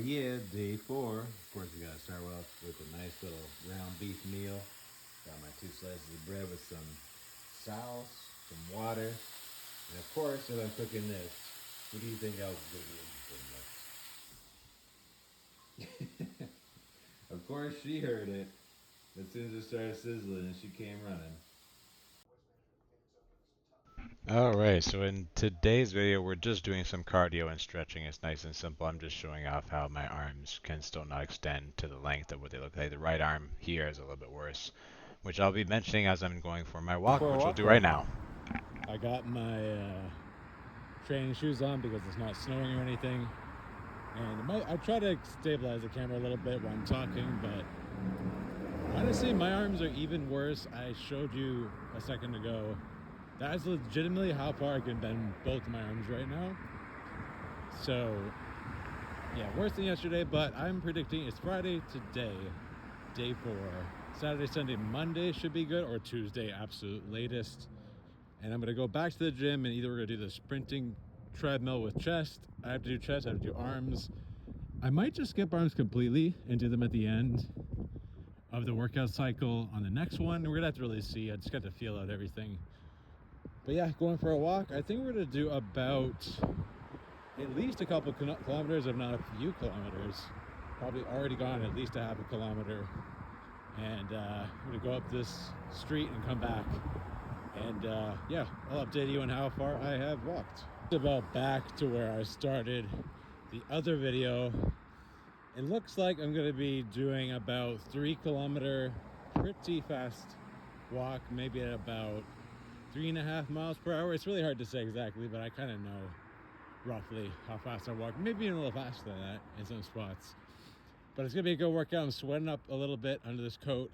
yeah, day four. Of course, we gotta start off with a nice little ground beef meal. Got my two slices of bread with some sauce, some water, and of course, as I'm cooking this, what do you think else is gonna be interested in this? Of course, she heard it as soon as it started sizzling, and she came running. Alright, so in today's video, we're just doing some cardio and stretching. It's nice and simple. I'm just showing off how my arms can still not extend to the length of what they look like. The right arm here is a little bit worse, which I'll be mentioning as I'm going for my walk, For a which we'll walk do right right now. now. I got my training shoes on because it's not snowing or anything. And I try to stabilize the camera a little bit while I'm talking, but honestly, my arms are even worse. I showed you a second ago. That is legitimately how far I can bend both my arms right now. So, yeah, worse than yesterday, but I'm predicting it's Friday today, day 4. Saturday, Sunday, Monday should be good, or Tuesday, absolute latest. And I'm gonna go back to the gym, and either we're gonna do the sprinting treadmill with chest. I have to do chest, I have to do arms. I might just skip arms completely and do them at the end of the workout cycle on the next one. We're gonna have to really see. I just got to feel out everything. But yeah, going for a walk. I think we're gonna do about at least a couple kilometers, if not a few kilometers. Probably already gone at least a half a kilometer. And I'm gonna go up this street and come back. And yeah, I'll update you on how far I have walked. About back to where I started the other video. It looks like I'm going to be doing about 3 kilometer pretty fast walk, maybe at about 3.5 miles per hour. It's really hard to say exactly, but I kind of know roughly how fast I walk. Maybe even a little faster than that in some spots. But it's going to be a good workout. I'm sweating up a little bit under this coat,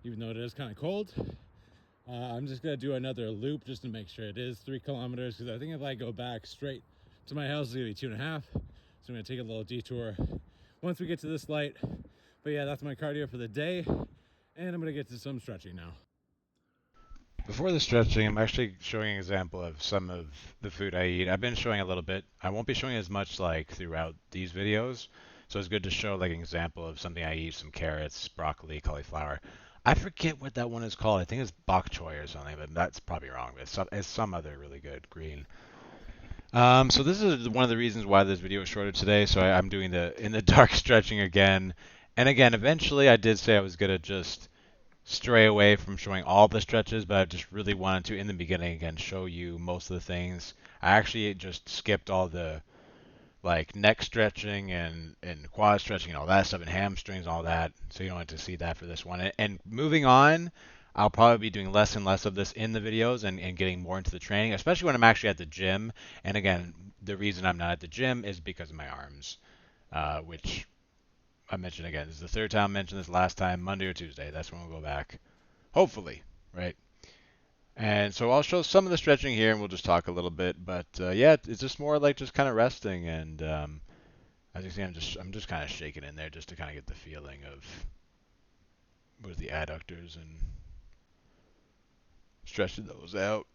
even though it is kind of cold. I'm just going to do another loop just to make sure it is 3 kilometers, because I think if I go back straight to my house, it's going to be 2.5. So I'm going to take a little detour once we get to this light. But yeah, that's my cardio for the day. And I'm going to get to some stretching now. Before the stretching, I'm actually showing an example of some of the food I eat. I've been showing a little bit. I won't be showing as much like throughout these videos. So it's good to show like an example of something I eat, some carrots, broccoli, cauliflower. I forget what that one is called. I think it's bok choy or something, but that's probably wrong. It's some other really good green. So this is one of the reasons why this video is shorter today. So I'm doing the in the dark stretching again. And again, eventually I did say I was gonna just stray away from showing all the stretches, but I just really wanted to, in the beginning, again, show you most of the things. I actually just skipped all the like neck stretching and quad stretching and all that stuff and hamstrings and all that, so you don't have to see that for this one. And moving on, I'll probably be doing less and less of this in the videos and getting more into the training, especially when I'm actually at the gym. And again, the reason I'm not at the gym is because of my arms, which I mentioned again. This is the third time I mentioned this. Last time, Monday or Tuesday. That's when we'll go back. Hopefully, right? And so I'll show some of the stretching here, and we'll just talk a little bit. But yeah, it's just more like just kind of resting, and as you see, I'm just kind of shaking in there just to kind of get the feeling of with the adductors and stretching those out.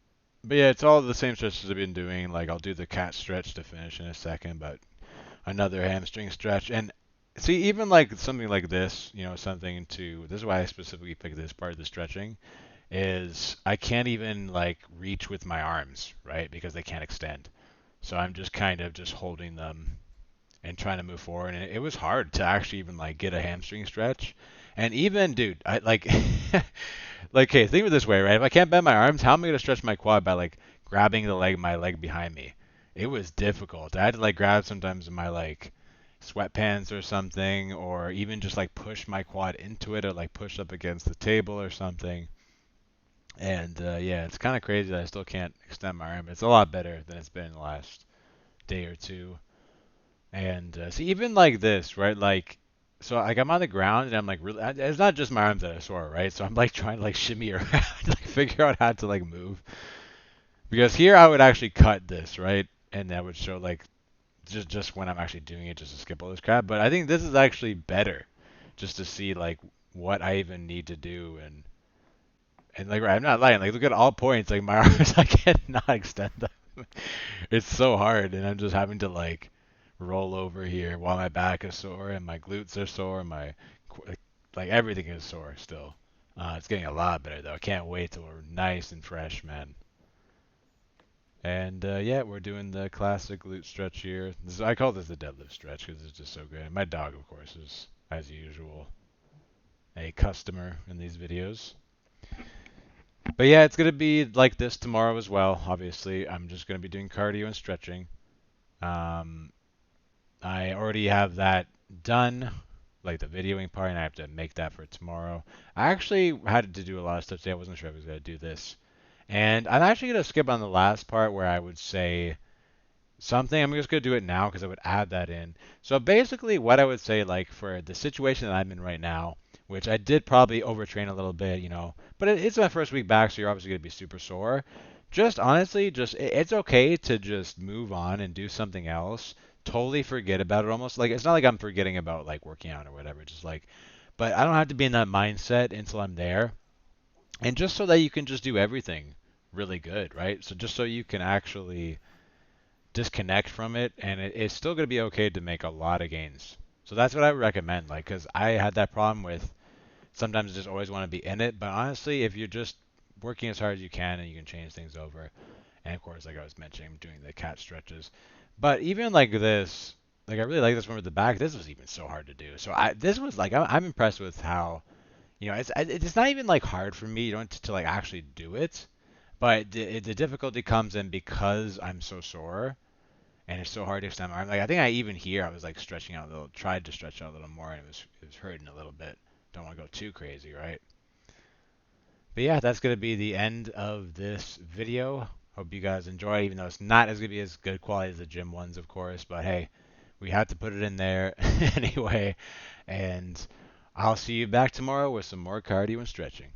But yeah, it's all the same stretches I've been doing. Like I'll do the cat stretch to finish in a second, but another hamstring stretch. And see, even like something like this, something to. This is why I specifically picked this part of the stretching is I can't even like reach with my arms, right? Because they can't extend. So I'm just kind of just holding them and trying to move forward. And it was hard to actually even like get a hamstring stretch. And even, dude, I like, like, okay, think of it this way, right? If I can't bend my arms, how am I gonna stretch my quad by like grabbing my leg behind me? It was difficult. I had to like grab sometimes in my like sweatpants or something, or even just like push my quad into it, or like push up against the table or something. And yeah, it's kind of crazy that I still can't extend my arm. It's a lot better than it's been in the last day or two. And see, even like this, right? Like, so like I'm on the ground and I'm like really, it's not just my arms that are sore, right? So I'm like trying to like shimmy around, like figure out how to like move. Because here I would actually cut this, right? And that would show like just when I'm actually doing it, just to skip all this crap. But I think this is actually better, just to see like what I even need to do and like, right, I'm not lying. Like, look at all points. Like, my arms, I cannot extend them. It's so hard, and I'm just having to like roll over here while my back is sore and my glutes are sore and like everything is sore still. It's getting a lot better though. I can't wait till we're nice and fresh, man. And yeah, we're doing the classic glute stretch here. I call this the deadlift stretch because it's just so good. My dog, of course, is as usual a customer in these videos. But yeah, it's gonna be like this tomorrow as well. Obviously, I'm just gonna be doing cardio and stretching. Um, I already have that done, like the videoing part, and I have to make that for tomorrow. I actually had to do a lot of stuff today. I wasn't sure I was gonna do this, and I'm actually gonna skip on the last part where I would say something. I'm just gonna do it now because I would add that in. So basically, what I would say, like for the situation that I'm in right now, which I did probably overtrain a little bit, but it's my first week back, so you're obviously gonna be super sore. Just honestly, it's okay to just move on and do something else. Totally forget about it. Almost like it's not like I'm forgetting about like working out or whatever. Just like, but I don't have to be in that mindset until I'm there, and just so that you can just do everything really good, right? So just so you can actually disconnect from it, and it's still going to be okay to make a lot of gains. So that's what I would recommend, like, because I had that problem with sometimes just always want to be in it, but honestly, if you're just working as hard as you can and you can change things over, and of course, like I was mentioning, doing the cat stretches, but even like this, like I really like this one with the back. This was even so hard to do. So this was like I'm impressed with how, it's not even like hard for me. You don't have to like actually do it, but the difficulty comes in because I'm so sore and it's so hard to extend my arm. Like I think I was like stretching out a little, tried to stretch out a little more, and it was hurting a little bit. Don't want to go too crazy, right? But yeah, that's gonna be the end of this video. Hope you guys enjoy, even though it's not as gonna be as good quality as the gym ones, of course. But hey, we had to put it in there anyway. And I'll see you back tomorrow with some more cardio and stretching.